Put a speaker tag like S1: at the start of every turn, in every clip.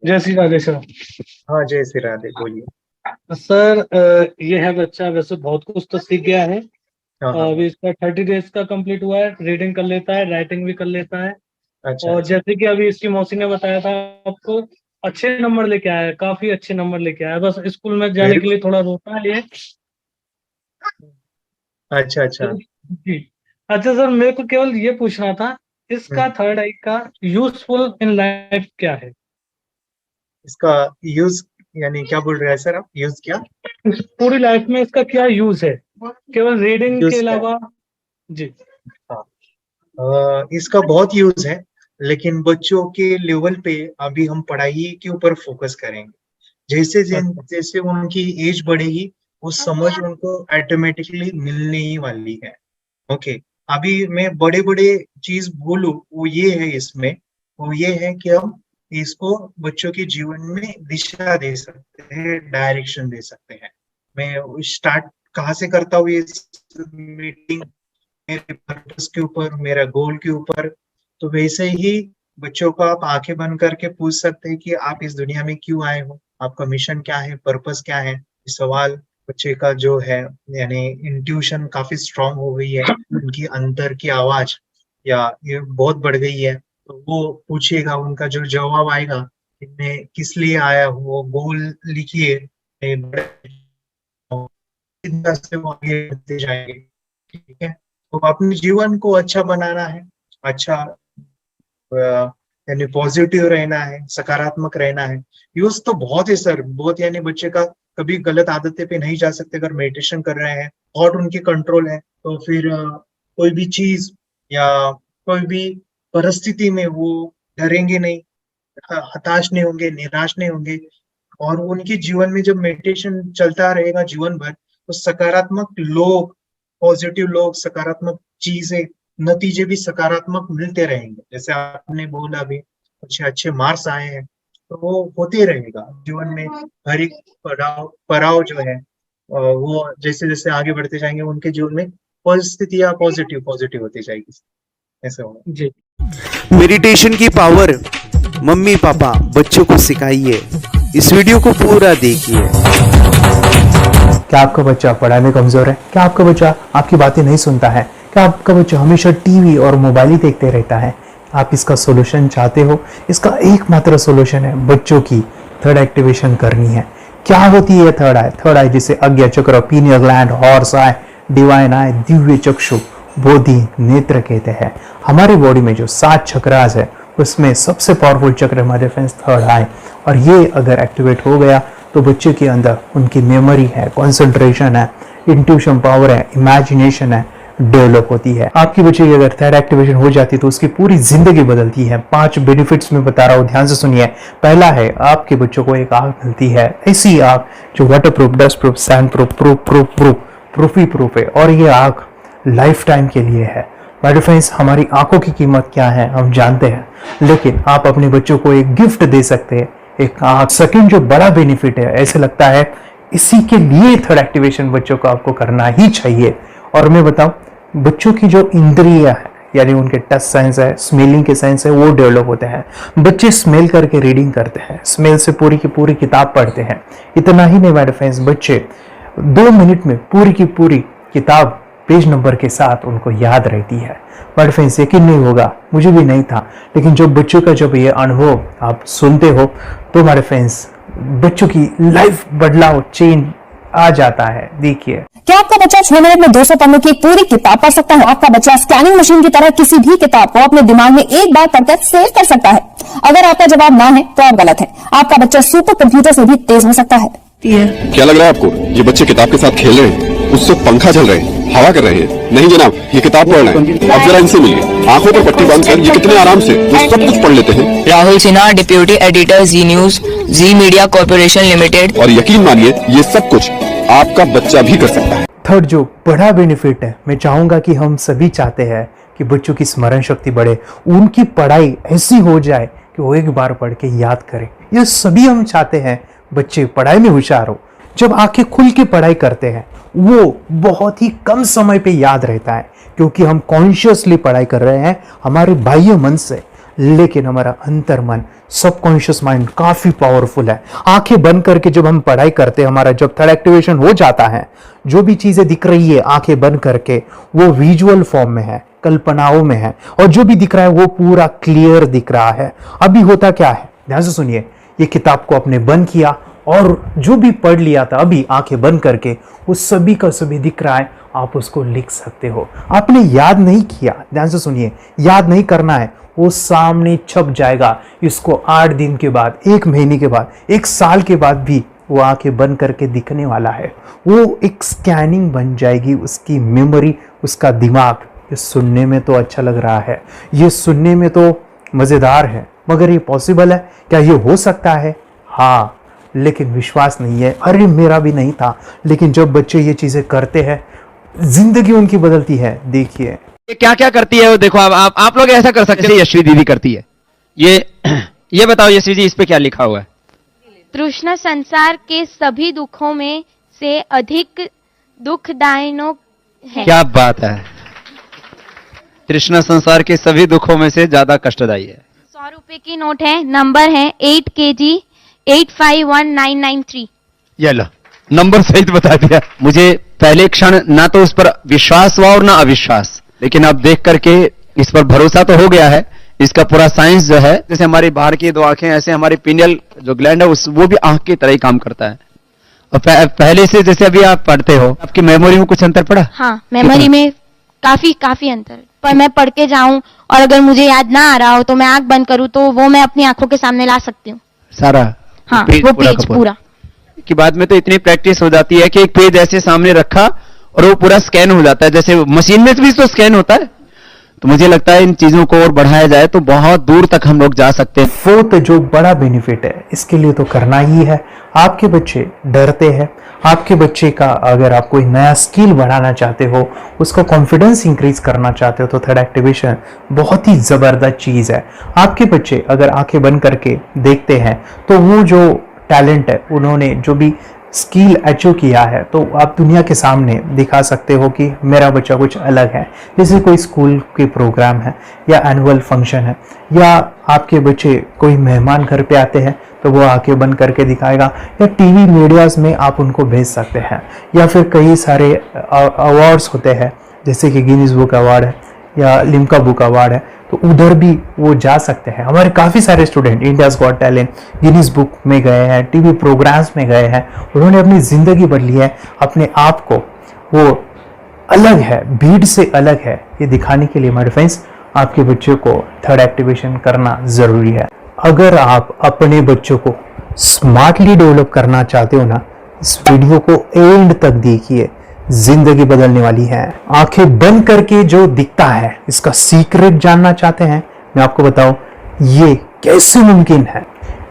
S1: जय श्री राधे सर।
S2: हाँ, जय श्री राधे, बोलिए।
S1: सर ये है बच्चा, वैसे बहुत कुछ तो सीख गया है।
S2: हाँ, हाँ,
S1: अभी इसका 30 डेज का कंप्लीट हुआ है। रीडिंग कर लेता है, राइटिंग भी कर लेता है।
S2: अच्छा,
S1: और
S2: अच्छा।
S1: जैसे कि अभी इसकी मौसी ने बताया था आपको, अच्छे नंबर लेके आया है, काफी अच्छे नंबर लेके आया है। बस स्कूल में जाने
S2: वेरी
S1: के
S2: गुड।
S1: लिए थोड़ा रोता है ये।
S2: अच्छा, अच्छा।
S1: जी। अच्छा सर, मेरे को केवल ये पूछना था, इसका
S2: हम्म,
S1: थर्ड आई का यूजफुल इन लाइफ क्या है?
S2: इसका यूज यानी क्या बोल रहे हैं सर आप? यूज क्या?
S1: इस पूरी लाइफ में इसका क्या यूज है, केवल रीडिंग के
S2: यूज क्या?
S1: अलावा? जी।
S2: हाँ, इसका बहुत यूज है। लेकिन बच्चों के लेवल पे अभी हम पढ़ाई के ऊपर फोकस करेंगे।
S1: अच्छा।
S2: जैसे उनकी एज बढ़ेगी, वो समझ उनको ऑटोमेटिकली मिलने ही वाली है। ओके। अभी मैं बड़े बड़े चीज बोलूं, वो ये है इसमें, वो ये है कि हम इसको बच्चों के जीवन में दिशा दे सकते हैं, डायरेक्शन दे सकते हैं। मैं स्टार्ट कहाँ से करता हूँ ये मीटिंग? मेरे पर्पस के ऊपर, मेरा गोल के ऊपर। तो वैसे ही बच्चों को आप आंखें बंद करके पूछ सकते हैं कि आप इस दुनिया में क्यों आए हो, आपका मिशन क्या है, पर्पस क्या है। ये सवाल बच्चे का जो है, यानी इंट्यूशन काफी स्ट्रांग हो गई है, उनकी अंदर की आवाज या ये बहुत बढ़ गई है। तो वो पूछेगा, उनका जो जवाब आएगा कि मैं किस लिए आया हूँ, वो गोल लिखिए। से वो आगे बढ़ते जाएंगे। ठीक है। तो अपने जीवन को अच्छा बनाना है, अच्छा यानी पॉजिटिव रहना है, सकारात्मक रहना है। यूज तो बहुत है सर, बहुत। यानी बच्चे का कभी गलत आदतें पे नहीं जा सकते अगर मेडिटेशन कर रहे हैं, थॉट उनके कंट्रोल है। तो फिर कोई भी चीज या कोई भी परिस्थिति में वो डरेंगे नहीं, हताश नहीं होंगे, निराश नहीं होंगे। और उनके जीवन में जब मेडिटेशन चलता रहेगा जीवन भर, तो सकारात्मक लोग, पॉजिटिव लोग, सकारात्मक चीजें, नतीजे भी सकारात्मक मिलते रहेंगे। जैसे आपने बोला अभी अच्छे अच्छे मार्क्स आए हैं, तो वो होते रहेगा जीवन में। हर एक पड़ाव पड़ाव जो है, वो जैसे जैसे आगे बढ़ते जाएंगे उनके जीवन में परिस्थितियां पॉजिटिव पॉजिटिव होती जाएगी। ऐसे होगा।
S1: जी।
S3: मेडिटेशन की पावर मम्मी पापा बच्चों को सिखाइए। इस वीडियो को पूरा देखिए।
S4: क्या आपका बच्चा पढ़ाई में कमजोर है? क्या आपका बच्चा आपकी बातें नहीं सुनता है? क्या आपका बच्चा हमेशा टीवी और मोबाइल ही देखते रहता है? आप इसका सोल्यूशन चाहते हो? इसका एकमात्र सोल्यूशन है बच्चों की थर्ड एक्टिवेशन करनी है। क्या होती है थर्ड आई? थर्ड आई जिसे Ajna Chakra, pineal gland, Horus eye, divine eye, दिव्य चक्षु, बोधि नेत्र कहते हैं। हमारी बॉडी में जो 7 चक्रास है, उसमें सबसे पावरफुल चक्र हमारे फ्रेंड्स थर्ड आई। और ये अगर एक्टिवेट हो गया तो बच्चे के अंदर उनकी मेमोरी है, कंसंट्रेशन है, इंट्यूशन पावर है, इमेजिनेशन है, डेवलप होती है। आपकी बच्चे की अगर थर्ड एक्टिवेशन हो जाती है तो उसकी पूरी जिंदगी बदलती है। 5 बेनिफिट्स में बता रहा हूँ, ध्यान से सुनिए। पहला है, आपके बच्चों को एक आंख मिलती है, ऐसी आंख जो water proof, dust proof, sand proof, proof ही प्रूफ है। और ये आंख लाइफ टाइम के लिए है। माय फ्रेंड्स, हमारी आंखों की कीमत क्या है हम जानते हैं, लेकिन आप अपने बच्चों को एक गिफ्ट दे सकते हैं, एक आंख। सेकंड जो बड़ा बेनिफिट है, ऐसे लगता है इसी के लिए थर्ड एक्टिवेशन बच्चों को आपको करना ही चाहिए। और मैं बताऊं, बच्चों की जो इंद्रियां है, यानी उनके टच सेंस है, स्मेलिंग के सेंस है, वो डेवलप होते हैं। बच्चे स्मेल करके रीडिंग करते हैं, स्मेल से पूरी की पूरी किताब पढ़ते हैं। इतना ही नहीं मेरे फ्रेंड्स, बच्चे 2 मिनट में पूरी की पूरी किताब पेज नंबर के साथ उनको याद रहती है। बट फ्रेंड्स, यकीन नहीं होगा, मुझे भी नहीं था, लेकिन जो बच्चों का जब ये अनुभव आप सुनते हो तो हमारे फ्रेंड्स, बच्चों की लाइफ बदलाव, चेंज आ जाता है। देखिए,
S5: क्या आपका बच्चा 6 मिनट में 200 पन्नों की एक पूरी किताब पढ़ सकता है? आपका बच्चा स्कैनिंग मशीन की तरह किसी भी किताब को अपने दिमाग में एक बार पढ़कर सेव कर सकता है? अगर आपका जवाब ना है तो आप गलत है। आपका बच्चा सुपर कंप्यूटर से भी तेज हो सकता है।
S6: क्या लग रहा है आपको? ये बच्चे किताब के साथ खेल रहे हैं, उससे पंखा चल रहे हैं, हवा कर रहे हैं? नहीं जनाब, ये किताब पढ़ रहे हैं। अब जरा इनसे मिलिए, आंखों पर पट्टी बांधकर ये कितने आराम से ये सब कुछ पढ़ लेते हैं।
S7: राहुल सिन्हा, डिप्यूटी एडिटर, जी न्यूज, जी मीडिया कॉर्पोरेशन लिमिटेड।
S6: और यकीन मानिए, ये सब कुछ आपका बच्चा भी कर सकता है।
S4: थर्ड जो बड़ा बेनिफिट है, मैं चाहूंगा कि हम सभी चाहते हैं कि बच्चों की स्मरण शक्ति बढ़े, उनकी पढ़ाई ऐसी हो जाए कि वो एक बार पढ़ के याद करें। ये सभी हम चाहते हैं, बच्चे पढ़ाई में होशियार हो। जब आंखें खुल के पढ़ाई करते हैं, वो बहुत ही कम समय पे याद रहता है, क्योंकि हम कॉन्शियसली पढ़ाई कर रहे हैं हमारे बाह्य मन से, लेकिन हमारा अंतर मन सबकॉन्शियस माइंड काफी पावरफुल है। आंखें बंद करके जब हम पढ़ाई करते हैं, हमारा जब थर्ड एक्टिवेशन हो जाता है, जो भी चीजें दिख रही है आंखें बंद करके वो विजुअल फॉर्म में है, कल्पनाओं में है, और जो भी दिख रहा है वो पूरा क्लियर दिख रहा है। अभी होता क्या है, ध्यान से सुनिए, ये किताब को आपने बंद किया और जो भी पढ़ लिया था अभी आंखें बंद करके वो सभी का सभी दिख रहा है, आप उसको लिख सकते हो। आपने याद नहीं किया, ध्यान से सुनिए, याद नहीं करना है, वो सामने छप जाएगा। इसको 8 दिन के बाद, 1 महीने के बाद, 1 साल के बाद भी वो आंखें बंद करके दिखने वाला है। वो एक स्कैनिंग बन जाएगी, उसकी मेमोरी, उसका दिमाग। ये सुनने में तो अच्छा लग रहा है, ये सुनने में तो मजेदार है, मगर ये पॉसिबल है क्या? ये हो सकता है, हाँ, लेकिन विश्वास नहीं है। अरे मेरा भी नहीं था, लेकिन जब बच्चे ये चीजें करते हैं जिंदगी उनकी बदलती है। देखिए
S8: ये क्या क्या करती है वो देखो। आप लोग ऐसा कर सकते हैं, यशवी दीदी करती है। ये बताओ यशवी जी, इस पे क्या लिखा हुआ है?
S9: तृष्णा संसार के सभी दुखों में से अधिक दुखदायक है।
S8: क्या बात है, तृष्णा संसार के सभी दुखों में से ज्यादा कष्टदायी है।
S9: 100 रुपए की नोट है, नंबर है 8 kg 851993।
S8: ये लो, नंबर सहित बता दिया। मुझे पहले क्षण ना तो उस पर विश्वास हुआ और ना अविश्वास, लेकिन अब देख करके इस पर भरोसा तो हो गया है। इसका पूरा साइंस जो है, जैसे हमारी बाहर की 2 आंखें, ऐसे हमारी पिनियल जो ग्लैंड है वो भी आंख की तरह ही काम करता है। और पहले से जैसे अभी आप पढ़ते हो, आपकी मेमोरी में कुछ अंतर पड़ा?
S9: हाँ, मेमोरी में काफी अंतर। पर मैं पढ़ के जाऊं और अगर मुझे याद ना आ रहा हो तो मैं आंख बंद करूं तो वो मैं अपनी आंखों के सामने ला सकती हूँ
S8: सारा।
S9: हाँ, वो पेज पूरा
S8: कि बाद में तो इतनी प्रैक्टिस हो जाती है कि एक पेज ऐसे सामने रखा और वो पूरा स्कैन हो जाता है, जैसे मशीन में भी तो स्कैन होता है। तो मुझे लगता है इन चीजों को और बढ़ाया जाए तो बहुत दूर तक हम लोग जा सकते हैं।
S4: फोर्थ जो बड़ा बेनिफिट है, इसके लिए तो करना ही है। आपके बच्चे डरते हैं, आपके बच्चे का अगर आप कोई नया स्किल बढ़ाना चाहते हो, उसका कॉन्फिडेंस इंक्रीज करना चाहते हो, तो थर्ड एक्टिवेशन बहुत ही जबरदस्त चीज है। आपके बच्चे अगर आंखें बंद करके देखते हैं तो वो जो टैलेंट है, उन्होंने जो भी स्किल अचीव किया है, तो आप दुनिया के सामने दिखा सकते हो कि मेरा बच्चा कुछ अलग है। जैसे कोई स्कूल के प्रोग्राम है या एनुअल फंक्शन है, या आपके बच्चे कोई मेहमान घर पे आते हैं तो वो आंखें बंद करके दिखाएगा, या टीवी मीडियाज में आप उनको भेज सकते हैं, या फिर कई सारे अवार्ड्स होते हैं जैसे कि गिनीज बुक अवार्ड है या लिम्का बुक अवार्ड है, तो उधर भी वो जा सकते हैं। हमारे काफ़ी सारे student India's got talent, Guinness book में गए हैं, टीवी प्रोग्राम्स में गए हैं, उन्होंने अपनी ज़िंदगी बदली है, अपने आप को वो अलग है, भीड़ से अलग है, ये दिखाने के लिए मेरे फ्रेंड्स आपके बच्चों को थर्ड एक्टिवेशन करना ज़रूरी है। अगर आप अपने बच्चों को स्मार्टली डेवलप करना चाहते हो ना, इस वीडियो को एंड तक देखिए, जिंदगी बदलने वाली है। आंखें बंद करके जो दिखता है, इसका सीक्रेट जानना चाहते हैं? मैं आपको बताऊं ये कैसे मुमकिन है।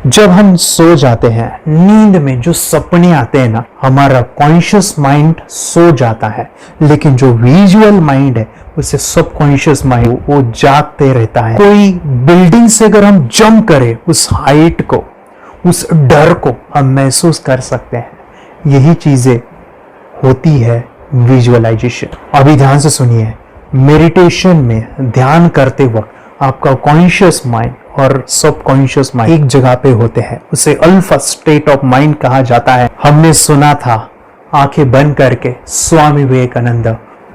S4: जब हम सो जाते हैं, नींद में जो सपने आते हैं ना, हमारा कॉन्शियस माइंड सो जाता है, लेकिन जो विजुअल माइंड है, उसे सबकॉन्शियस माइंड वो जागते रहता है। कोई बिल्डिंग से अगर हम जंप करें, उस हाइट को, उस डर को हम महसूस कर सकते हैं। यही चीजें होती है विजुअलाइजेशन। अभी ध्यान से सुनिए, मेडिटेशन में ध्यान करते वक्त आपका कॉन्शियस माइंड और सबकॉन्शियस माइंड एक जगह पे होते हैं, उसे अल्फा स्टेट ऑफ माइंड कहा जाता है। हमने सुना था आंखें बंद करके स्वामी विवेकानंद,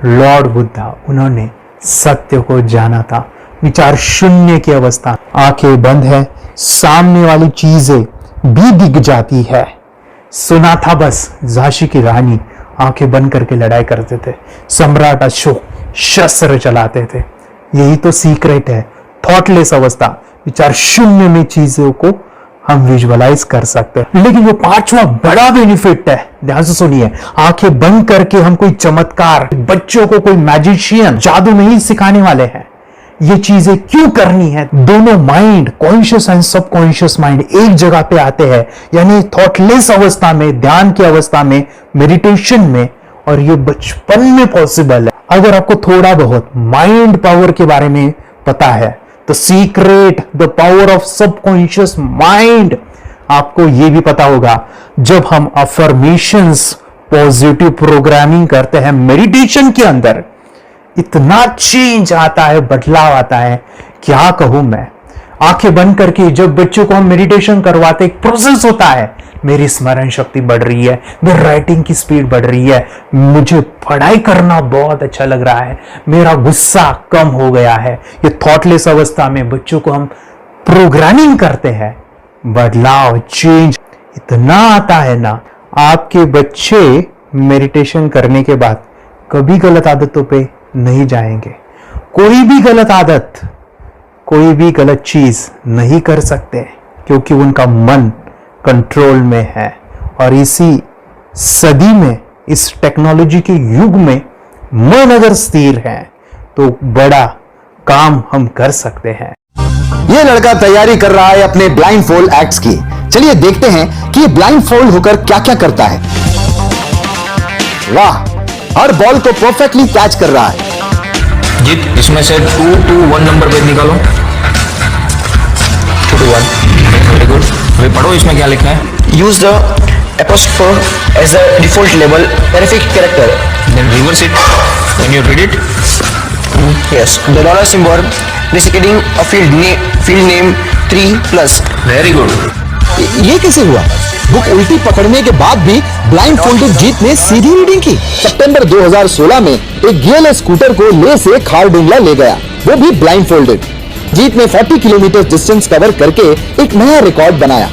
S4: लॉर्ड बुद्धा, उन्होंने सत्य को जाना था। विचार शून्य की अवस्था, आंखें बंद है, सामने वाली चीजें भी दिख जाती है। सुना था बस झांसी की रानी आंखें बंद करके लड़ाई करते थे, सम्राट अशोक शस्त्र चलाते थे। यही तो सीक्रेट है, थॉटलेस अवस्था, विचार शून्य में चीजों को हम विजुअलाइज कर सकते हैं। लेकिन जो 5वां बड़ा बेनिफिट है, ध्यान से सुनिए, आंखें बंद करके हम कोई चमत्कार, बच्चों को कोई मैजिशियन जादू नहीं सिखाने वाले हैं। ये चीजें क्यों करनी है? दोनों mind, conscious and subconscious mind एक जगह पे आते हैं, यानी थॉटलेस अवस्था में, ध्यान की अवस्था में, मेडिटेशन में, और ये बचपन में पॉसिबल है। अगर आपको थोड़ा बहुत माइंड पावर के बारे में पता है, तो secret, the power of subconscious mind, आपको ये भी पता होगा। जब हम अफर्मेशंस, पॉजिटिव प्रोग्रामिंग करते हैं मेडिटेशन के अंदर, इतना चेंज आता है, बदलाव आता है, क्या कहूं मैं। आंखें बंद करके जब बच्चों को हम मेडिटेशन करवाते, एक प्रोसेस होता है, मेरी स्मरण शक्ति बढ़ रही है, मेरी राइटिंग की स्पीड बढ़ रही है, मुझे पढ़ाई करना बहुत अच्छा लग रहा है, मेरा गुस्सा कम हो गया है। ये थॉटलेस अवस्था में बच्चों को हम प्रोग्रामिंग करते हैं, बदलाव, चेंज इतना आता है ना। आपके बच्चे मेडिटेशन करने के बाद कभी गलत आदतों पे नहीं जाएंगे। कोई भी गलत आदत, कोई भी गलत चीज नहीं कर सकते, क्योंकि उनका मन कंट्रोल में है। और इसी सदी में, इस टेक्नोलॉजी के युग में मन अगर स्थिर है तो बड़ा काम हम कर सकते हैं।
S10: ये लड़का तैयारी कर रहा है अपने ब्लाइंड फोल्ड एक्ट्स की। चलिए देखते हैं कि ये ब्लाइंड फोल्ड होकर क्या क्या करता है। वाह, हर बॉल को परफेक्टली कैच कर रहा है।
S11: जीत, इसमें से 2 to 1 नंबर भेद निकालो। 2 to 1, वेरी गुड। अभी पढ़ो इसमें क्या लिखा है।
S12: Use the apostrophe as the default label terrific character.
S11: Then reverse it when you read it.
S12: Yes, the dollar symbol indicating a field name 3+.
S11: Very good.
S10: ये कैसे हुआ? बुक उल्टी पकड़ने के बाद भी ब्लाइंड फोल्डेड जीत ने सीधी रीडिंग की। सितंबर 2016 में एक गियरलेस स्कूटर को ले से खारडुंगला ले गया, वो भी ब्लाइंड फोल्डेड। जीत ने 40 किलोमीटर डिस्टेंस कवर करके एक नया रिकॉर्ड बनाया।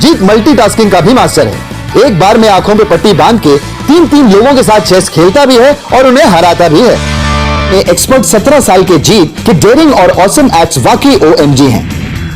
S10: जीत मल्टीटास्किंग का भी मास्टर है। एक बार में आंखों पे पट्टी बांध के 3 लोगों के साथ चेस खेलता भी है और उन्हें हराता भी है। एक्सपर्ट 17 साल के जीत के डेयरिंग और ऑसम एक्ट्स वाकई OMG हैं।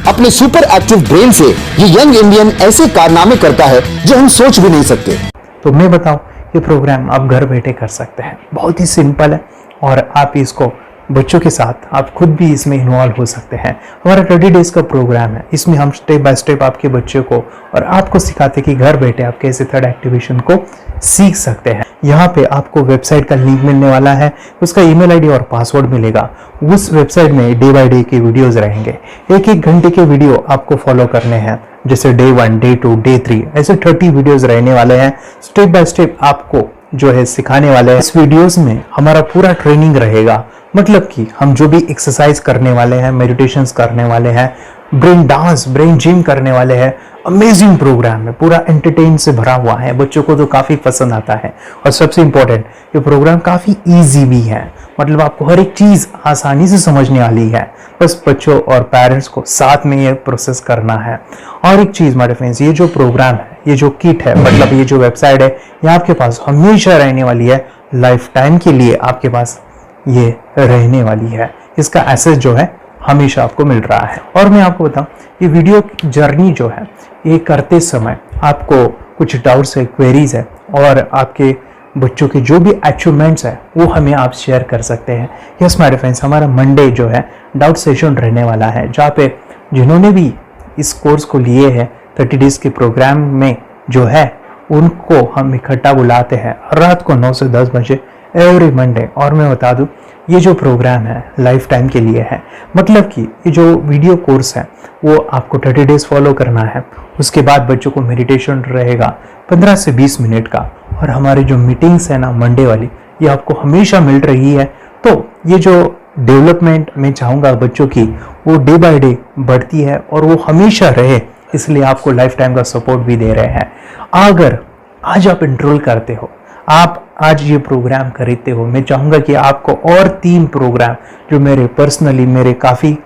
S10: अपने सुपर एक्टिव ब्रेन से ये यंग इंडियन ऐसे कारनामे करता है जो हम सोच भी नहीं सकते।
S4: तो मैं बताऊं, ये प्रोग्राम आप घर बैठे कर सकते हैं, बहुत ही सिंपल है। और आप इसको बच्चों के साथ, आप खुद भी इसमें इन्वॉल्व हो सकते हैं। हमारा 30 डेज का प्रोग्राम है, इसमें हम स्टेप बाय स्टेप आपके बच्चे को और आपको सिखाते कि घर बैठे आप कैसे थर्ड एक्टिवेशन को सीख सकते हैं। यहाँ पे आपको वेबसाइट का लिंक मिलने वाला है, उसका ईमेल आईडी और पासवर्ड मिलेगा। उस वेबसाइट में डे बाय डे के वीडियोस रहेंगे, 1-1 घंटे के वीडियो आपको फॉलो करने हैं, जैसे डे 1, डे 2, डे 3, ऐसे 30 वीडियोस रहने वाले हैं। स्टेप बाय स्टेप आपको जो है सिखाने वाले हैं। इस वीडियोस में हमारा पूरा ट्रेनिंग रहेगा, मतलब कि हम जो भी एक्सरसाइज करने वाले हैं, मेडिटेशंस करने वाले हैं, ब्रेन डांस, ब्रेन जिम करने वाले हैं। अमेजिंग प्रोग्राम है, पूरा एंटरटेन से भरा हुआ है, बच्चों को तो काफी पसंद आता है। और सबसे इंपॉर्टेंट, ये प्रोग्राम काफी इजी भी है, मतलब आपको हर एक चीज आसानी से समझने वाली है। बस बच्चों और पेरेंट्स को साथ में ये प्रोसेस करना है। और एक चीज मेरे फ्रेंड्स, ये जो प्रोग्राम है, ये जो किट है, मतलब ये जो वेबसाइट है, ये आपके पास हमेशा रहने वाली है, लाइफ टाइम के लिए आपके पास ये रहने वाली है। इसका एक्सेस जो है हमेशा आपको मिल रहा है। और मैं आपको बताऊं, ये वीडियो जर्नी जो है, ये करते समय आपको कुछ डाउट्स है, क्वेरीज है, और आपके बच्चों के जो भी अचीवमेंट्स है वो हमें आप शेयर कर सकते हैं। यस माय फ्रेंड्स, हमारा मंडे जो है डाउट सेशन रहने वाला है, जहाँ पे जिन्होंने भी इस कोर्स को लिए हैं 30 डेज के प्रोग्राम में जो है, उनको हम इकट्ठा बुलाते हैं रात को 9 से 10 बजे एवरी मंडे। और मैं बता दूं, ये जो प्रोग्राम है लाइफ टाइम के लिए है, मतलब कि ये जो वीडियो कोर्स है वो आपको 30 डेज फॉलो करना है। उसके बाद बच्चों को मेडिटेशन रहेगा 15 से 20 मिनट का, और हमारी जो मीटिंग्स है ना मंडे वाली, ये आपको हमेशा मिल रही है। तो ये जो डेवलपमेंट मैं चाहूँगा बच्चों की, वो डे बाय डे बढ़ती है और वो हमेशा रहे, इसलिए आपको लाइफ टाइम का सपोर्ट भी दे रहे हैं। अगर आज आप एनरोल करते हो, आप आज ये प्रोग्राम खरीदते हो, मैं चाहूँगा कि आपको और 3 प्रोग्राम जो मेरे पर्सनली मेरे काफ़ी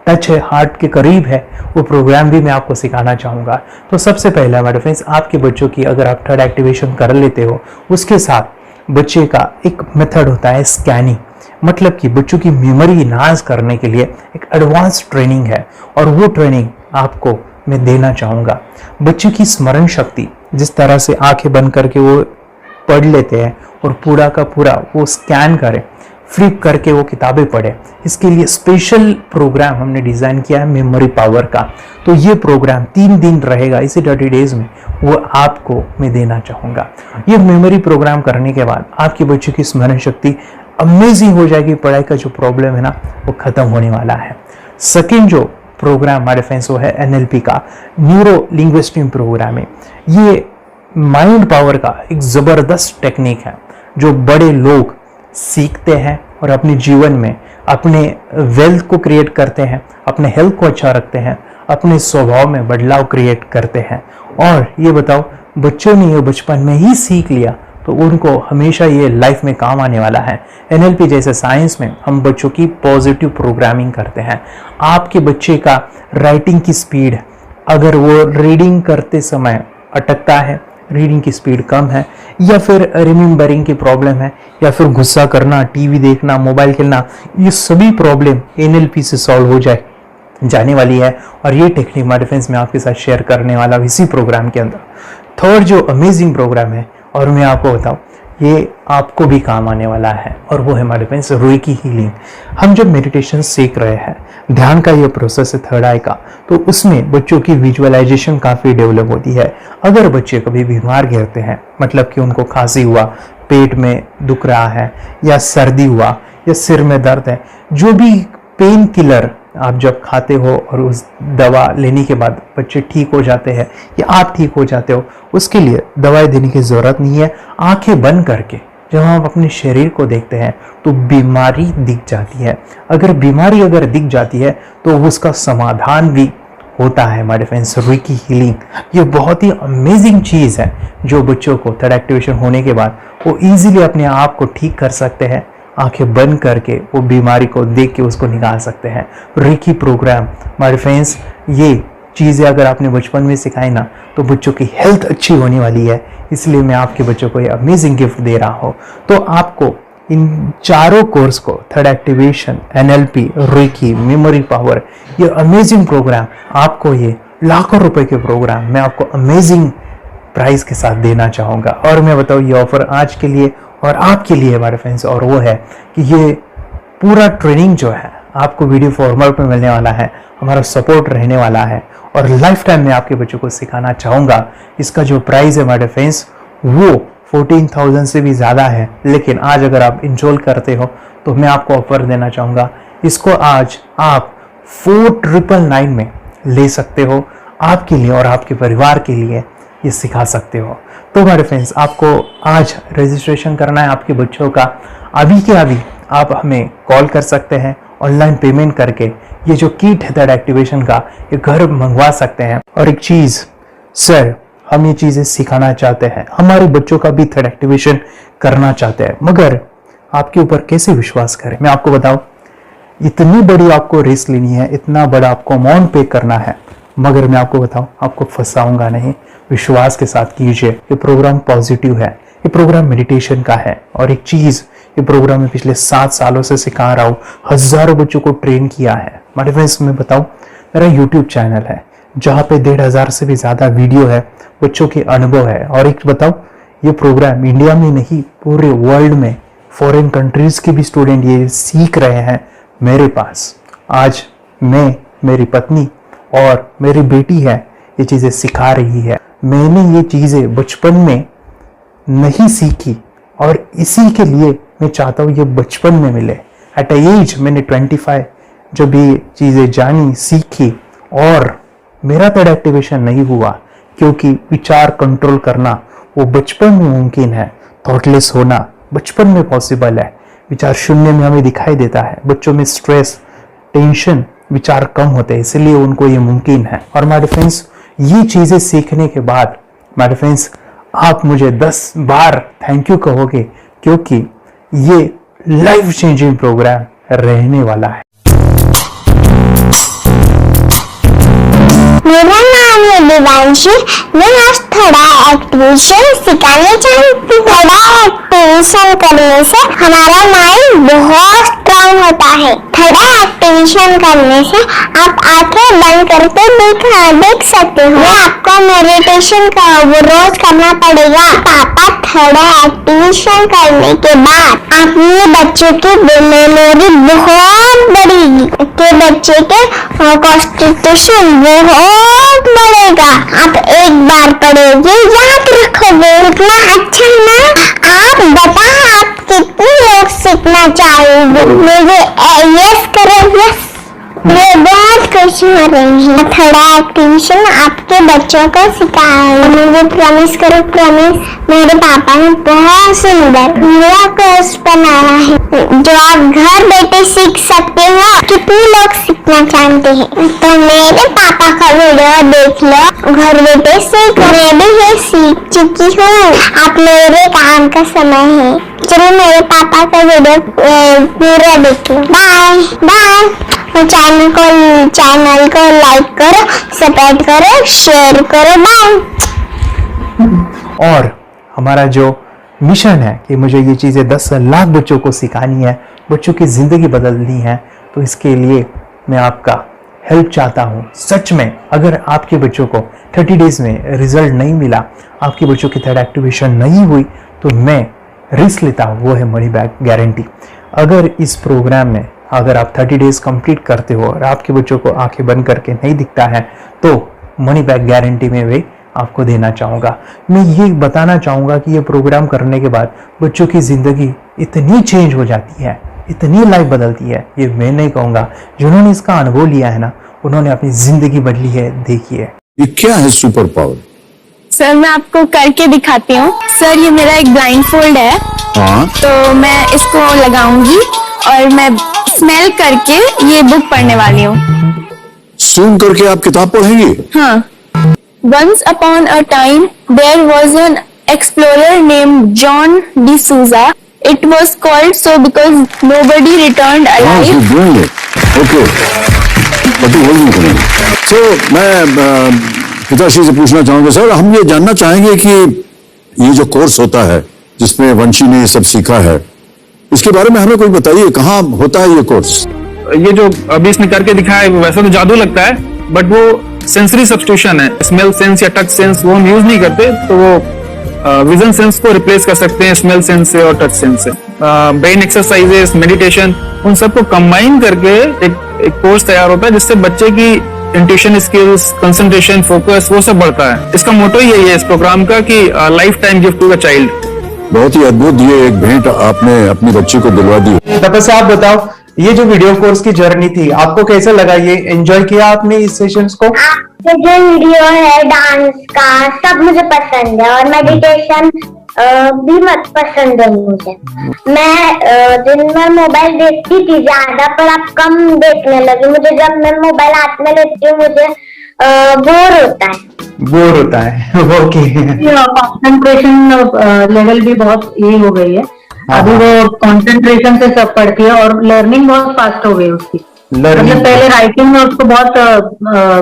S4: टच है, हार्ट के करीब है, वो प्रोग्राम भी मैं आपको सिखाना चाहूँगा। तो सबसे पहला मेरे फ्रेंड्स, आपके बच्चों की अगर आप थर्ड एक्टिवेशन कर लेते हो, उसके साथ बच्चे का एक मेथड होता है स्कैनिंग, मतलब कि बच्चों की मेमोरी इनहांस करने के लिए एक एडवांस ट्रेनिंग है, और वो ट्रेनिंग आपको मैं देना चाहूँगा। बच्चे की स्मरण शक्ति, जिस तरह से आंखें बंद करके वो पढ़ लेते हैं और पूरा का पूरा वो स्कैन करें, फ्लिप करके वो किताबें पढ़े, इसके लिए स्पेशल प्रोग्राम हमने डिज़ाइन किया है मेमोरी पावर का। तो ये प्रोग्राम 3 दिन रहेगा, इसी 30 डेज में वो आपको मैं देना चाहूँगा। ये मेमोरी प्रोग्राम करने के बाद आपके बच्चे की स्मरण शक्ति अमेजिंग हो जाएगी, पढ़ाई का जो प्रॉब्लम है ना वो खत्म होने वाला है। सेकेंड जो प्रोग्राम हमारे फ्रेंड्स वो है NLP का, न्यूरो लिंग्विस्टिक प्रोग्राम है। ये माइंड पावर का एक ज़बरदस्त टेक्निक है जो बड़े लोग सीखते हैं और अपने जीवन में अपने वेल्थ को क्रिएट करते हैं, अपने हेल्थ को अच्छा रखते हैं, अपने स्वभाव में बदलाव क्रिएट करते हैं। और ये बताओ, बच्चों ने ये बचपन में ही सीख लिया तो उनको हमेशा ये लाइफ में काम आने वाला है। NLP जैसे साइंस में हम बच्चों की पॉजिटिव प्रोग्रामिंग करते हैं। आपके बच्चे का राइटिंग की स्पीड, अगर वो रीडिंग करते समय अटकता है, रीडिंग की स्पीड कम है, या फिर रिमेम्बरिंग की प्रॉब्लम है, या फिर गुस्सा करना, टीवी देखना, मोबाइल खेलना, ये सभी प्रॉब्लम NLP से सॉल्व हो जाने वाली है। और ये टेक्निक माय डिफेंस में आपके साथ शेयर करने वाला इसी प्रोग्राम के अंदर। थर्ड जो अमेजिंग प्रोग्राम है, और मैं आपको बताऊं, ये आपको भी काम आने वाला है, और वो है माय डिफेंस रेकी हीलिंग। हम जब मेडिटेशन सीख रहे हैं, ध्यान का ये प्रोसेस है थर्ड आई का, तो उसमें बच्चों की विजुअलाइजेशन काफ़ी डेवलप होती है। अगर बच्चे कभी बीमार गिरते हैं, मतलब कि उनको खांसी हुआ, पेट में दुख रहा है, या सर्दी हुआ, या सिर में दर्द है, जो भी पेन किलर आप जब खाते हो और उस दवा लेने के बाद बच्चे ठीक हो जाते हैं या आप ठीक हो जाते हो, उसके लिए दवाई देने की ज़रूरत नहीं है। आंखें बंद करके जब हम अपने शरीर को देखते हैं तो बीमारी दिख जाती है। अगर बीमारी दिख जाती है तो उसका समाधान भी होता है। हमारे फ्रेंड्स, रेकी हीलिंग ये बहुत ही अमेजिंग चीज़ है जो बच्चों को थर्ड एक्टिवेशन होने के बाद वो इजीली अपने आप को ठीक कर सकते हैं। आंखें बंद करके वो बीमारी को देख के उसको निकाल सकते हैं। रेकी प्रोग्राम हमारे फ्रेंड्स, ये चीज़ें अगर आपने बचपन में सिखाई ना तो बच्चों की हेल्थ अच्छी होने वाली है। इसलिए मैं आपके बच्चों को ये अमेजिंग गिफ्ट दे रहा हूँ। तो आपको इन चारों कोर्स को, third activation, NLP, reiki, memory power, ये अमेजिंग प्रोग्राम, आपको ये लाखों रुपए के प्रोग्राम मैं आपको अमेजिंग प्राइस के साथ देना चाहूँगा। और मैं बताऊँ, ये ऑफर आज के लिए और आपके लिए हमारे फ्रेंड्स, और वो है कि ये पूरा ट्रेनिंग जो है आपको वीडियो फॉर्मेट में मिलने वाला है, हमारा सपोर्ट रहने वाला है, और लाइफ टाइम में आपके बच्चों को सिखाना चाहूँगा। इसका जो प्राइस है हमारे फ्रेंड्स वो 14,000 से भी ज़्यादा है, लेकिन आज अगर आप इनरोल करते हो तो मैं आपको ऑफर देना चाहूँगा। इसको आज आप 4,999 में ले सकते हो। आपके लिए और आपके परिवार के लिए ये सिखा सकते हो। तो हमारे फ्रेंड्स, आपको आज रजिस्ट्रेशन करना है आपके बच्चों का। अभी के अभी आप हमें कॉल कर सकते हैं, ऑनलाइन पेमेंट करके ये जो किट है थर्ड एक्टिवेशन का, ये घर मंगवा सकते हैं। और एक चीज़ सर, हम ये चीज़ें सिखाना चाहते हैं, हमारे बच्चों का भी थर्ड एक्टिवेशन करना चाहते हैं, मगर आपके ऊपर कैसे विश्वास करें? मैं आपको बताऊं, इतनी बड़ी आपको रिस्क लेनी है, इतना बड़ा आपको अमाउंट पे करना है, मगर मैं आपको बताऊं, आपको फंसाऊंगा नहीं। विश्वास के साथ कीजिए। ये प्रोग्राम पॉजिटिव है, ये प्रोग्राम मेडिटेशन का है। और एक चीज़, ये प्रोग्राम में पिछले 7 सालों से सिखा रहा हूँ, हज़ारों बच्चों को ट्रेन किया है। हमारे फ्रेंड्स, मैं बताऊँ, मेरा यूट्यूब चैनल है जहाँ पे 1,500 से भी ज़्यादा वीडियो है, बच्चों के अनुभव है। और एक बताऊँ, ये प्रोग्राम इंडिया में नहीं, पूरे वर्ल्ड में फॉरेन कंट्रीज़ के भी स्टूडेंट ये सीख रहे हैं मेरे पास। आज मैं, मेरी पत्नी और मेरी बेटी है ये चीज़ें सिखा रही है। मैंने ये चीज़ें बचपन में नहीं सीखी और इसी के लिए मैं चाहता हूँ ये बचपन में मिले। एट अ एज मैंने 25 जब ये चीज़ें जानी, सीखी, और मेरा थर्ड एक्टिवेशन नहीं हुआ क्योंकि विचार कंट्रोल करना वो बचपन में मुमकिन है। थॉटलेस होना बचपन में पॉसिबल है। विचार शून्य में हमें दिखाई देता है। बच्चों में स्ट्रेस, टेंशन, विचार कम होते हैं, इसलिए उनको ये मुमकिन है। और हमारे फ्रेंड्स, ये चीज़ें सीखने के बाद हमारे फ्रेंड्स, आप मुझे 10 बार थैंक यू कहोगे, क्योंकि ये लाइफ चेंजिंग प्रोग्राम रहने वाला है।
S13: मेरा नाम है दिवांशी। मैं आज थोड़ा एक्टिवेशन सिखाने चाहती हूँ। थोड़ा एक्टिवेशन करने से हमारा माइंड बहुत स्ट्रांग होता है। थोड़ा एक्टिवेशन करने से आप आंखें बंद करके देख सकते हो। आपको मेडिटेशन का वो रोज करना पड़ेगा। पापा थोड़ा एक्टिवेशन करने के बाद अपने बच्चों की मेमोरी बहुत बढ़ेगी, के बच्चे के कॉन्स्टिट्यूशन बहुत बढ़ेगा। आप एक बार पढ़ोगे, याद रखोगे, इतना अच्छा ना। आप बताओ, आप कितने लोग सीखना चाहोगे? मुझे यस करो, यस। मैं बहुत खुश हो रही हूँ। थोड़ा एक्टिविशन आपके बच्चों को सिखाऊंगी। मुझे प्रॉमिस करो, प्रॉमिस। मेरे पापा ने बहुत सुंदर मेरा कोर्स बनाया है जो आप घर बैठे सीख सकते हो। कितने लोग सीखना चाहते हैं तो मेरे पापा का वीडियो देख लो, घर बैठे सीख। मैं भी ये सीख चुकी हूँ। आप मेरे काम का समय है, चलो मेरे पापा का वीडियो पूरा देख लो। Bye bye. चैनल को लाइक करो, सब्सक्राइब करो, शेयर करो। बाय।
S4: और हमारा जो मिशन है कि मुझे ये चीज़ें 10 लाख बच्चों को सिखानी है, बच्चों की ज़िंदगी बदलनी है, तो इसके लिए मैं आपका हेल्प चाहता हूँ। सच में अगर आपके बच्चों को 30 डेज में रिजल्ट नहीं मिला, आपके बच्चों की थर्ड एक्टिवेशन नहीं हुई, तो मैं रिस्क लेता हूँ, वो है मनी बैक गारंटी। अगर इस प्रोग्राम में अगर आप 30 डेज कंप्लीट करते हो और आपके बच्चों को आंखें बंद करके नहीं दिखता है, तो मनी बैक गारंटी में भी आपको देना चाहूँगा। मैं ये बताना चाहूँगा कि ये प्रोग्राम करने के बाद बच्चों की ज़िंदगी इतनी चेंज हो जाती है, इतनी लाइफ बदलती है, ये मैं नहीं कहूँगा, जिन्होंने इसका अनुभव लिया है ना, उन्होंने अपनी ज़िंदगी बदली है। देखिए
S14: ये क्या है सुपर पावर?
S15: सर मैं आपको करके दिखाती हूँ। सर ये मेरा एक ब्लाइंड फोल्ड है।
S14: हाँ।
S15: तो मैं इसको लगाऊंगी और मैं स्मेल करके ये बुक पढ़ने वाली हूँ।
S14: सूंघ करके आप किताब पढ़ेंगी?
S15: हाँ। Once upon a time there was an explorer named John D. Souza. It was called so because nobody returned alive.
S14: Okay, तो मैं पिताश्री से पूछना चाहूंगा सर, हम ये जानना चाहेंगे कि ये जो कोर्स होता है जिसमें वंशी ने ये सब सीखा है, इसके बारे में हमें कोई बताइए, कहाँ होता है ये कोर्स?
S16: ये जो अभी इसने करके दिखाया है वैसा तो जादू लगता है, बट वो सेंसरी सब्स्टिट्यूशन है। स्मेल सेंस या टच सेंस वो हम यूज नहीं करते, तो वो विजन सेंस को रिप्लेस कर सकते हैं स्मेल सेंस से और टच सेंस से। ब्रेन एक्सरसाइजेस, मेडिटेशन, उन सबको कंबाइन करके एक कोर्स तैयार होता है जिससे बच्चे की इंट्यूशन स्किल्स, कंसंट्रेशन, फोकस वो सब बढ़ता है। इसका मोटो यही है इस प्रोग्राम का कि life time gift to the child.
S14: बहुत ही अद्भुत ये एक भेंट आपने अपनी बच्ची को दिलवा दी।
S4: तपस्या आप बताओ, ये जो वीडियो कोर्स की जर्नी थी आपको कैसा लगा? ये एंजॉय किया आपने इस सेशंस को?
S13: आपके जो वीडियो है डांस का सब मुझे पसंद है और मेडिटेशन भी मत पसंद है मुझे। मैं दिन में मोबाइल देखती थी ज्यादा, पर अब कम देखने लगी। मुझे जब मैं मोबाइल हाथ में लेती हूँ मुझे बोर होता है। ओके।
S17: कंसंट्रेशन लेवल भी बहुत ये हो गई है अभी, वो कंसंट्रेशन से सब पढ़ती है और लर्निंग बहुत फास्ट हो गई उसकी। मतलब पहले राइटिंग में उसको बहुत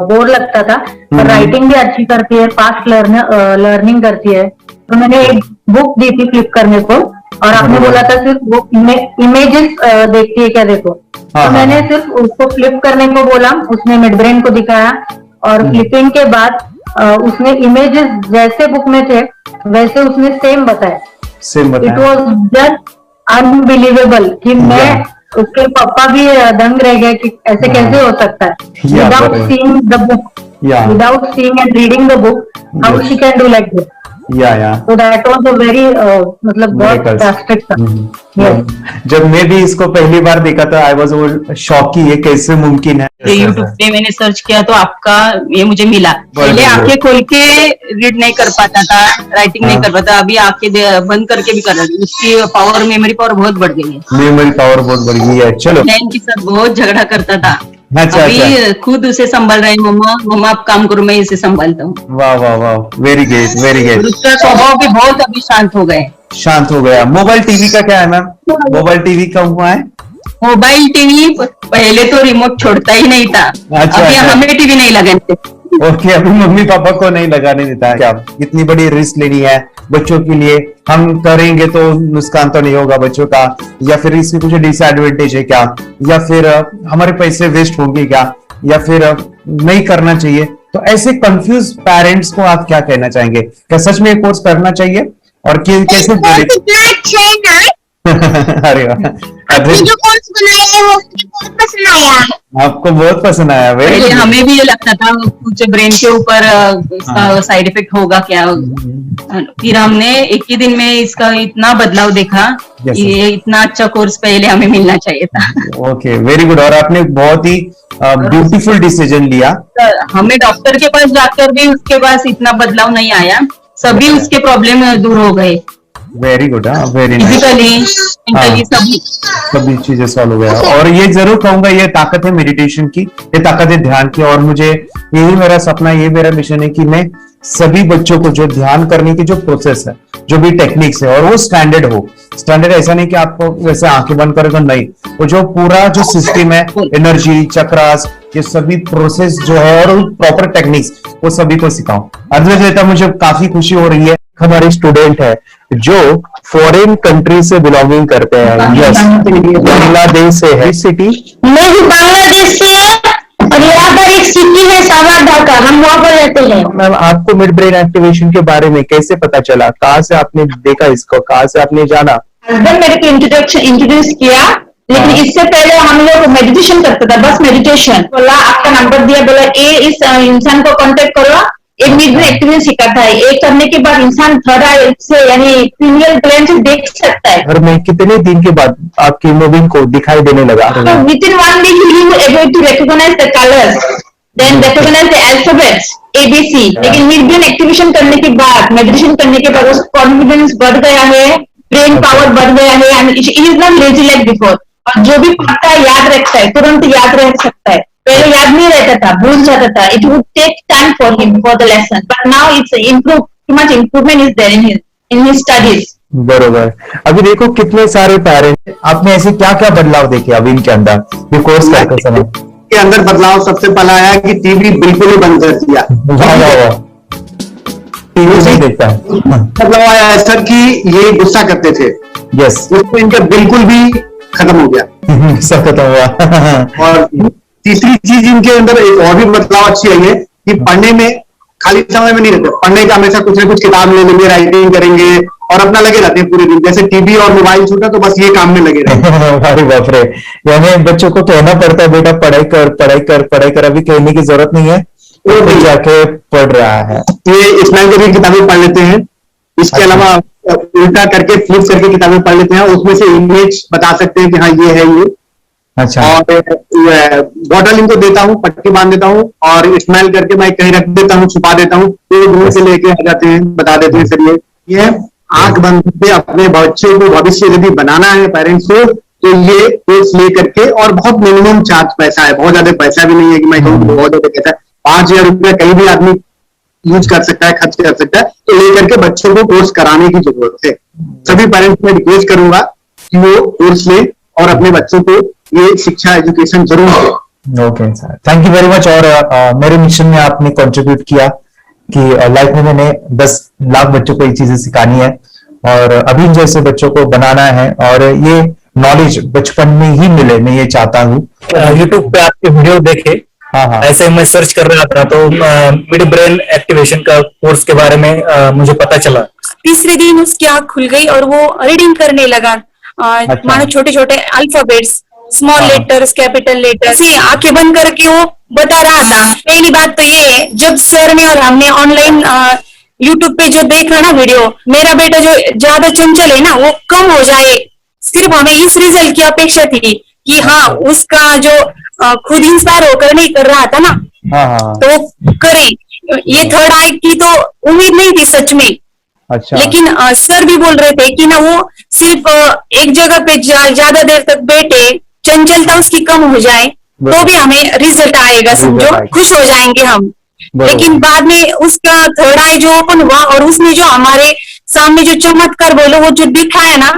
S17: बोर लगता था, पर राइटिंग भी अच्छी करती है, फास्ट लर्निंग करती है। तो मैंने एक बुक दी थी फ्लिप करने को और आपने बोला था सिर्फ वो इमेजेस देखती है क्या, देखो। तो मैंने सिर्फ उसको फ्लिप करने को बोला, उसने मिड ब्रेन को दिखाया और फ्लिपिंग के बाद उसने इमेजेस जैसे बुक में थे वैसे उसने सेम बताया। इट वॉज जस्ट अनबिलीवेबल कि मैं, उसके पापा भी दंग रह गए कि ऐसे कैसे हो सकता है। Without seeing the book, without seeing and reading the book, how she can do like this. So that was a very मतलब बहुत drastic था।
S4: जब मैं भी इसको पहली बार देखा था आई वाज शॉक कि ये कैसे मुमकिन है।
S18: यूट्यूब पे मैंने सर्च किया तो आपका ये मुझे मिला। पहले आंखें खोल के रीड नहीं कर पाता था, राइटिंग नहीं कर पाता, अभी आंखें बंद करके भी कर रही हूँ। उसकी पावर, मेमोरी पावर बहुत बढ़ गई है।
S4: मेमोरी पावर बहुत बढ़ गई है। चलो,
S18: बहन के साथ बहुत झगड़ा करता था,
S4: अच्छा,
S18: अभी खुद उसे संभाल रहे हैं। मम्मा आप काम करो, मैं इसे संभालता हूँ।
S4: वाह वाह वाह, वेरी ग्रेट वेरी ग्रेट।
S18: उसका स्वभाव भी बहुत अभी शांत हो गए,
S4: शांत हो गया। मोबाइल टीवी का क्या है मैम? मोबाइल टीवी का हुआ है?
S18: मोबाइल टीवी पहले तो रिमोट छोड़ता ही नहीं था। अभी हमें टीवी नहीं लगाते।
S4: ओके, अभी मम्मी पापा को नहीं लगाने देता है। क्या इतनी बड़ी रिस्क लेनी है बच्चों के लिए? हम करेंगे तो नुकसान तो नहीं होगा बच्चों का, या फिर इसकी कुछ डिसएडवांटेज है क्या, या फिर हमारे पैसे वेस्ट होंगे क्या, या फिर नहीं करना चाहिए? तो ऐसे कंफ्यूज पेरेंट्स को आप क्या कहना चाहेंगे? क्या सच में कोर्स करना चाहिए और कैसे? अरे
S13: आपने जो कोर्स बनाया है वो मुझे बहुत पसंद आया।
S4: आपको बहुत पसंद आया?
S18: पहले हमें भी ये लगता था कुछ ब्रेन के ऊपर इसका साइड इफेक्ट होगा क्या। फिर हमने एक ही दिन में इसका इतना बदलाव देखा ये इतना अच्छा कोर्स पहले हमें मिलना चाहिए था।
S4: Okay, very good. और आपने बहुत ही ब्यूटीफुल डिसीजन लिया।
S18: हमें डॉक्टर के पास जाकर भी उसके पास इतना बदलाव नहीं आया, सभी उसके प्रॉब्लम दूर हो गए।
S4: Very good, very nice.
S18: Physically
S4: सभी चीजें सॉल्व हो गया। और ये जरूर कहूंगा, ये ताकत है मेडिटेशन की, ये ताकत है ध्यान की। और मुझे यही मेरा सपना, ये मेरा मिशन है कि मैं सभी बच्चों को जो ध्यान करने की जो प्रोसेस है, जो भी टेक्निक्स है, और वो स्टैंडर्ड हो। स्टैंडर्ड ऐसा नहीं कि आपको वैसे आंखें बंद करेगा, नहीं, वो जो पूरा जो सिस्टम है, एनर्जी, चक्रास, ये सभी प्रोसेस जो है और प्रॉपर टेक्निक्स, वो सभी को सिखाऊं। अद्वैत, मुझे काफी खुशी हो रही है। हमारे स्टूडेंट है जो फॉरेन कंट्री से बिलोंगिंग करते हैं। यस, बांग्लादेश से है। सिटी
S13: मैं भी बांग्लादेश से और यहाँ पर एक सिटी है सावारढाका, हम वहाँ पर रहते हैं।
S4: मैम, आपको मिड ब्रेन एक्टिवेशन के बारे में कैसे पता चला? कहाँ से आपने देखा इसको, कहाँ से आपने जाना?
S17: हस्बैंड मेरे को इंट्रोड्यूस किया, लेकिन इससे पहले हम लोग मेडिटेशन करते थे, बस मेडिटेशन। बोला आपका नंबर दिया, बोला ये इस इंसान को कांटेक्ट करो, एक मिड ब्रेन एक्टिवेशन सिखाता है। एक करने के बाद इंसान थर्ड आई से यानी पिनियल ग्लैंड से देख सकता है।
S4: घर में कितने दिन के बाद आपकी हीमोग्लोबिन को दिखाई देने लगा?
S17: विद इन 1 वीक ही was able to recognise the colours, then recognise the alphabets ABC। लेकिन मिड ब्रेन एक्टिवेशन करने के बाद, मेडिटेशन करने के बाद उसका कॉन्फिडेंस बढ़ गया है, ब्रेन पावर बढ़ गया है, and he is not lazy like before. और जो भी पढ़ता है याद रखता है, तुरंत याद रख सकता है। पहले याद नहीं रहता था, भूल जाता था। It would take time for him for the lesson, but now it's improve, too much improvement is there in his studies.
S4: बरोबर। अभी देखो कितने सारे पेरेंट्स, आपने ऐसे क्या क्या बदलाव देखे अभी इनके अंदर ये कोर्स करते समय?
S19: के अंदर बदलाव सबसे पहला आया कि टीवी बिल्कुल ही बंद कर दिया।
S4: टीवी नहीं देखता है।
S19: बदलाव आया है सर कि ये गुस्सा करते थे,
S4: यस,
S19: उसको इनका बिल्कुल भी खत्म हो गया।
S4: सब खत्म हुआ।
S19: और तीसरी चीज इनके अंदर एक और भी बदलाव अच्छी आई है कि पढ़ने में खाली समय में नहीं रहते, पढ़ने का हमेशा कुछ ना कुछ किताब ले लेंगे, राइटिंग करेंगे और अपना लगे रहते हैं पूरे दिन। जैसे टीवी और मोबाइल छूटा तो बस ये काम में लगे रहते हैं।
S4: अरे बाप रे, यानी बच्चों को कहना पड़ता है बेटा पढ़ाई कर, पढ़ाई कर, पढ़ाई कर। अभी कहने की जरूरत नहीं है, वो जाके पढ़ रहा है।
S19: ये इस्माइल कबीर किताबें पढ़ लेते हैं, इसके अलावा उल्टा करके फ्लिप करके किताबें पढ़ लेते हैं, उसमें से इमेज बता सकते हैं कि हाँ ये है ये।
S4: अच्छा।
S19: और बॉटल इनको देता हूँ, पट्टी बांध देता हूँ और स्माइल करके मैं कहीं रख देता हूँ, छुपा देता हूँ, तो दूर से लेके आ जाते हैं, बता देते हैं सर ये आंख बंद करके अपने बच्चों को भविष्य यदि बनाना है पेरेंट्स को, तो ये कोर्स ले करके। और बहुत मिनिमम चार्ज पैसा है, बहुत ज्यादा पैसा भी नहीं है कि मैं कहूँ बहुत ज्यादा पैसा है। 5,000 रुपया कहीं भी आदमी यूज कर सकता है, खर्च कर सकता है, तो लेकर के बच्चों को कोर्स कराने की जरूरत है। सभी पेरेंट्स में रिक्वेस्ट करूंगा कि वो कोर्स ले और अपने बच्चों को ये शिक्षा एजुकेशन जरूर दे।
S4: Okay sir, thank you very much. और मेरे मिशन में आपने कंट्रीब्यूट किया कि लाइफ में मैंने 10 लाख बच्चों को ये चीजें सिखानी है और अभी जैसे बच्चों को बनाना है, और ये नॉलेज बचपन में ही मिले, मैं ये चाहता हूँ।
S20: यूट्यूब पे आपके वीडियो देखे,
S4: हाँ,
S20: ऐसे मैं सर्च कर रहा था तो मिड ब्रेन एक्टिवेशन का कोर्स के बारे में मुझे पता चला।
S15: तीसरे दिन उसकी आंख खुल गई और वो रीडिंग करने लगा। मानो छोटे छोटे alphabets, small letters, capital letters, ऐसे आंखें बंद करके वो बता रहा था। पहली बात तो ये है, जब सर ने और हमने ऑनलाइन यूट्यूब पे जो देखा ना वीडियो, मेरा बेटा जो ज्यादा चंचल है ना वो कम हो जाए, सिर्फ हमें इस रिजल्ट की अपेक्षा थी कि हाँ उसका जो खुद इंस्पायर होकर नहीं कर रहा था ना, तो करे। ये थर्ड आई की तो उम्मीद नहीं थी सच में।
S4: अच्छा।
S15: लेकिन सर भी बोल रहे थे कि ना वो सिर्फ एक जगह पे ज्यादा देर तक बैठे, चंचलता उसकी कम हो जाए तो भी हमें रिजल्ट आएगा, समझो खुश हो जाएंगे हम। लेकिन बाद में उसका थर्ड आई जो ओपन हुआ और उसने जो हमारे सामने जो चमत्कार बोलो वो जो दिखाया ना,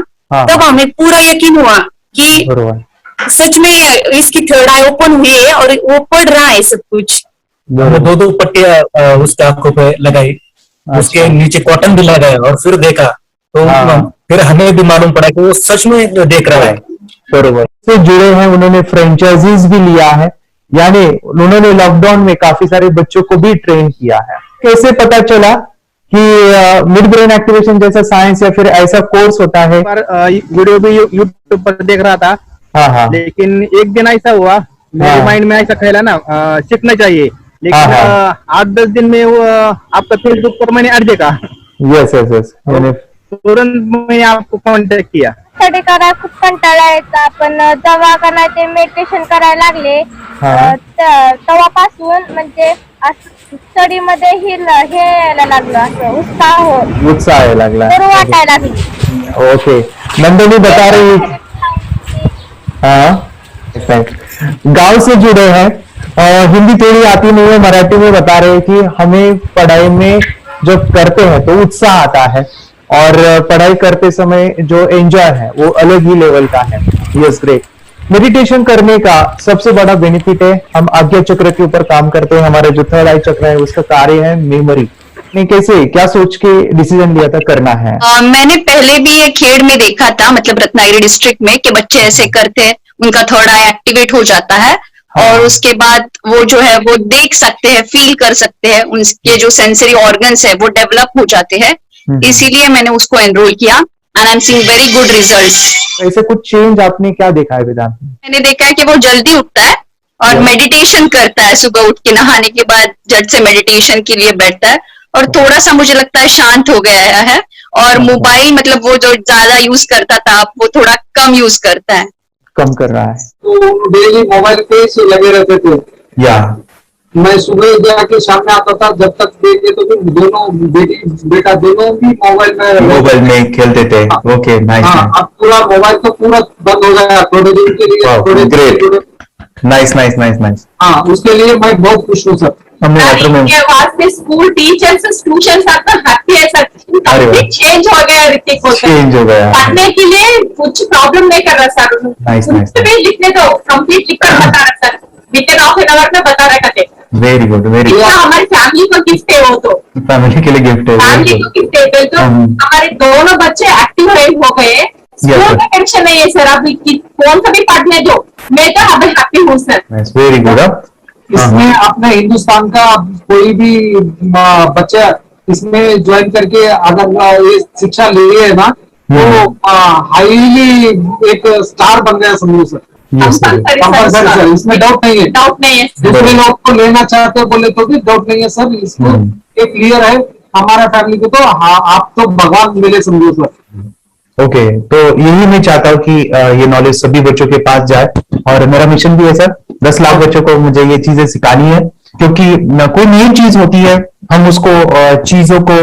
S15: तब हमें पूरा यकीन हुआ कि सच में इसकी थर्ड आई ओपन हुई है और वो पढ़ रहा है सब कुछ।
S20: दो पट्टियां उसके आंखों पे लगाई, उसके नीचे कॉटन भी लगाया और फिर देखा तो फिर हमें भी मालूम पड़ा कि वो सच में देख रहा है।
S4: बरोबर से जुड़े हैं, उन्होंने फ्रेंचाइजीज भी लिया है, यानी उन्होंने लॉकडाउन में काफी सारे बच्चों को भी ट्रेन किया है। कैसे पता चला कि मिड ब्रेन एक्टिवेशन जैसा साइंस या फिर ऐसा कोर्स होता है?
S21: वीडियो भी यूट्यूब पर देख रहा था, लेकिन एक दिन ऐसा हुआ मेरे माइंड में ऐसा ख्याल है ना सीखना चाहिए, लेकिन 8-10 दिन में वो आपका फेसबुक पर मैंने ऐड देखा।
S4: यस,
S21: तुरंत मैंने आपको कांटेक्ट किया।
S13: स्टडी करायला खूप कंटाळा यायचा, पण जेव्हा का नाही ते मेडिटेशन करायला लागले तेव्हापासून म्हणजे स्टडी मध्ये हे यायला लागलं, असं उत्साह
S4: यायला लागला,
S13: बरं वाटायला लागली.
S4: ओके. नंदिनी बता रही, हाँ गांव से जुड़े हैं, हिंदी थोड़ी आती नहीं है, मराठी में बता रहे हैं कि हमें पढ़ाई में जब करते हैं तो उत्साह आता है और पढ़ाई करते समय जो एंजॉय है वो अलग ही लेवल का है. Yes, great. मेडिटेशन करने का सबसे बड़ा बेनिफिट है, हम आज्ञा चक्र के ऊपर काम करते हैं, हमारा जो थर्ड आई चक्र है उसका कार्य है मेमोरी. नहीं, कैसे क्या सोच के डिसीजन लिया था करना है?
S2: मैंने पहले भी ये खेड़ में देखा था, मतलब रत्नागिरी डिस्ट्रिक्ट में, कि बच्चे ऐसे करते हैं, उनका थर्ड आई एक्टिवेट हो जाता है. और उसके बाद वो जो है वो देख सकते हैं, फील कर सकते हैं, उनके जो सेंसरी ऑर्गन्स है वो डेवलप हो जाते हैं. इसीलिए मैंने उसको एनरोल किया and I am seeing very good results.
S4: ऐसे कुछ चेंज आपने क्या देखा है वेदांत में?
S2: मैंने देखा है कि वो जल्दी उठता है और मेडिटेशन करता है, सुबह उठ के नहाने के बाद झट से मेडिटेशन के लिए बैठता है और थोड़ा सा मुझे लगता है शांत हो गया है. और मोबाइल मतलब वो जो ज्यादा यूज करता था वो थोड़ा कम यूज करता है,
S4: कम कर रहा है.
S19: तो डेली मोबाइल पे ही लगे रहते थे.
S4: या
S19: मैं सुबह जाके शाम में आता था, जब तक देखे तो फिर दोनों बेटा दोनों भी मोबाइल
S4: में खेलते थे. Okay, nice.
S19: अब पूरा मोबाइल तो पूरा बंद हो गया थोड़े दिन के लिए.
S4: Great, nice nice nice nice.
S19: हाँ, उसके लिए मैं बहुत खुश हूँ सर.
S22: वास्ते स्कूल टीचर्स ट्यूशन हैप्पी है सर. चेंज हो गया ऋतिक को,
S4: चेंज हो गया.
S22: पढ़ने के लिए कुछ प्रॉब्लम नहीं कर रहा सर.
S4: Nice nice.
S22: लिखने दो, कंप्लीट लिखकर बता रहा sir. With in half an hour में बता रहा है.
S4: Very good, very good.
S22: हमारी फैमिली को गिफ्ट है, वो तो
S4: फैमिली के लिए गिफ्ट है.
S22: फैमिली को गिफ्ट है. तो हमारे दोनों बच्चे एक्टिव हो गए. स्कूल का टेंशन नहीं है सर. अभी कौन सा भी पढ़ने दो, मैं तो अभी हैप्पी हूँ सर.
S4: Very good.
S19: इसमें अपने हिंदुस्तान का कोई भी बच्चा इसमें ज्वाइन करके अगर ये शिक्षा ले है ना, तो हाईली एक स्टार बन गया समझो सर. कंपल्सरी सर, इसमें डाउट नहीं है.
S22: डाउट नहीं है.
S19: दूसरे लोग को लेना चाहते हो बोले तो भी डाउट नहीं है सर. इसको ये क्लियर है हमारा फैमिली को. तो आप तो भगवान मिले समझो सर.
S4: ओके, तो यही मैं चाहता हूँ कि ये नॉलेज सभी बच्चों के पास जाए और मेरा मिशन भी है सर, 10 लाख बच्चों को मुझे ये चीजें सिखानी है. क्योंकि कोई नई चीज होती है, हम उसको चीजों को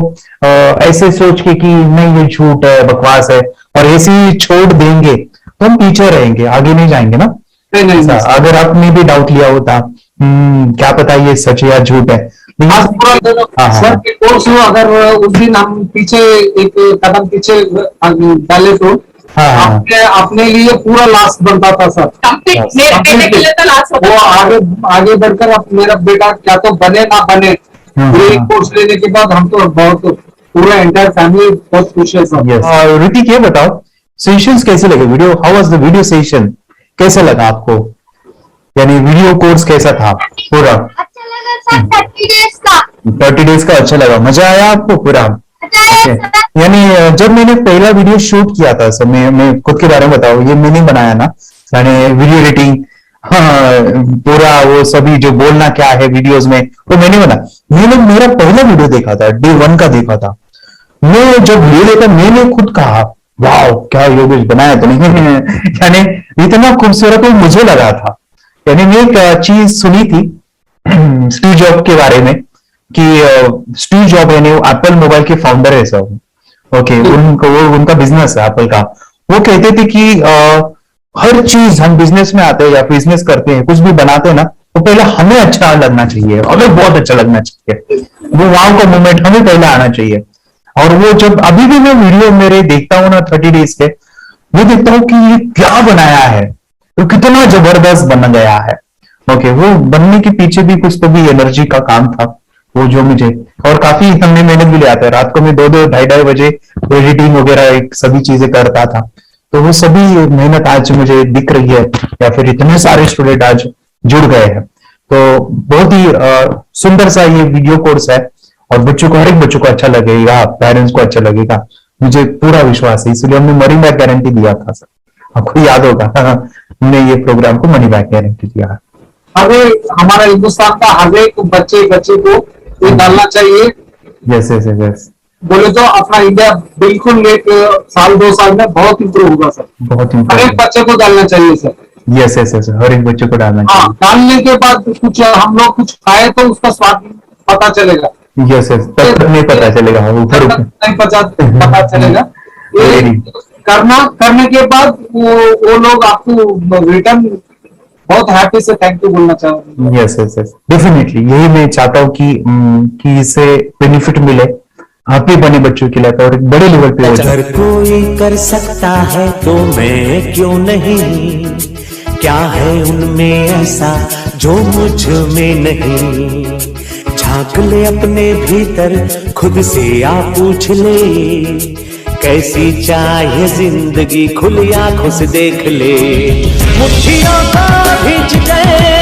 S4: ऐसे सोच के कि नहीं ये झूठ है, बकवास है और ऐसे ही छोड़ देंगे तो हम पीछे रहेंगे, आगे नहीं जाएंगे ना.
S19: नहीं.
S4: अगर आपने भी डाउट लिया होता क्या पता ये सच या झूठ है.
S19: सर के कोर्स हो, अगर उस दिन हम पीछे एक कदम पीछे डाले तो अपने लिए पूरा लास्ट बनता था सर. वो आगे बढ़कर अब मेरा बेटा क्या तो बने ना बने, कोर्स लेने के बाद हम तो बहुत पूरा एंटायर फैमिली बहुत खुश है सर.
S4: ऋतिक, ये बताओ सेशंस कैसे लगे? Video, how was the video session? कैसा लगा आपको? यानी वीडियो कोर्स कैसा था पूरा?
S13: अच्छा लगा सर.
S4: 30 डेज का अच्छा लगा, मजा आया आपको पूरा? यानी जब मैंने पहला वीडियो शूट किया था सर, मैं खुद के बारे में बताऊं, ये मैंने बनाया ना, यानी वीडियो एडिटिंग, पूरा वो सभी जो बोलना क्या है वीडियोस में वो मैंने बना. मैंने मेरा पहला वीडियो देखा था, डे 1 का देखा था. मैं जब वीडियो देखा मैंने खुद कहा वाह क्या योगेश बनाया तो नहीं. यानी इतना खूबसूरत वो मुझे लगा था. यानी मैं एक चीज सुनी थी स्टीव जॉब के बारे में कि स्टीव जॉब यानी एप्पल मोबाइल के फाउंडर है सर. ओके, उनका बिजनेस है एप्पल का. वो कहते थे कि हर चीज हम बिजनेस में आते हैं या बिजनेस करते हैं, कुछ भी बनाते हैं ना, तो पहले हमें अच्छा लगना चाहिए, हमें बहुत अच्छा लगना चाहिए. वो वाव का मोमेंट हमें पहले आना चाहिए. और वो जब अभी भी मैं वीडियो मेरे देखता हूँ ना 30 डेज के, वो देखता हूँ कि ये क्या बनाया है, तो कितना जबरदस्त बन गया है. ओके, वो बनने के पीछे भी कुछ तो भी एनर्जी का काम था वो जो मुझे, और काफी हमने मेहनत भी लिया था. रात को मैं 2-2 ढाई बजे एडिटिंग वगैरह सुबह चीजें करता था. तो वो सभी मेहनत आज मुझे दिख रही है, या फिर इतने सारे स्टूडेंट आज जुड़ गए हैं. तो बहुत ही सुंदर सा ये वीडियो कोर्स है और बच्चों को, हर एक बच्चों को अच्छा लगेगा, पेरेंट्स को अच्छा लगेगा, मुझे पूरा विश्वास है. इसलिए हमने मनी बैक गारंटी दिया था सर, आपको याद होगा. हमने ये प्रोग्राम को मनी बैक गारंटी दिया.
S19: हमें हमारा हिंदुस्तान का हर एक बच्चे को ये डालना चाहिए.
S4: Yes yes yes.
S19: बोले तो अपना इंडिया बिल्कुल एक साल 2 साल में बहुत इंप्रूव होगा सर।
S4: बहुत
S19: हर एक बच्चे को डालना चाहिए सर।
S4: यस यस यस, हर एक बच्चे को डालना
S19: हाँ, डालने के बाद कुछ हम लोग कुछ खाए तो उसका स्वाद पता चलेगा।
S4: यस यस, तब तक नहीं पता चलेगा, ऊपर
S19: नहीं पता चलेगा। ये करने के बाद वो लोग आपको रिटर्न बहुत हैप्पी से थैंक यू बोलना चाहूंगा।
S4: यस यस यस, डेफिनेटली यही मैं चाहता हूँ कि इससे बेनिफिट मिले आप भी बने बच्चों के लिए और एक बड़े लेवल पे हो जाए।
S1: अगर कोई कर सकता है तो मैं क्यों नहीं, क्या है उनमें ऐसा जो मुझ में नहीं। झांक ले अपने भीतर खुद से आ पूछ ले, कैसी चाहे जिंदगी खुली आंखों से देख ले। मुट्ठियों को भींच गए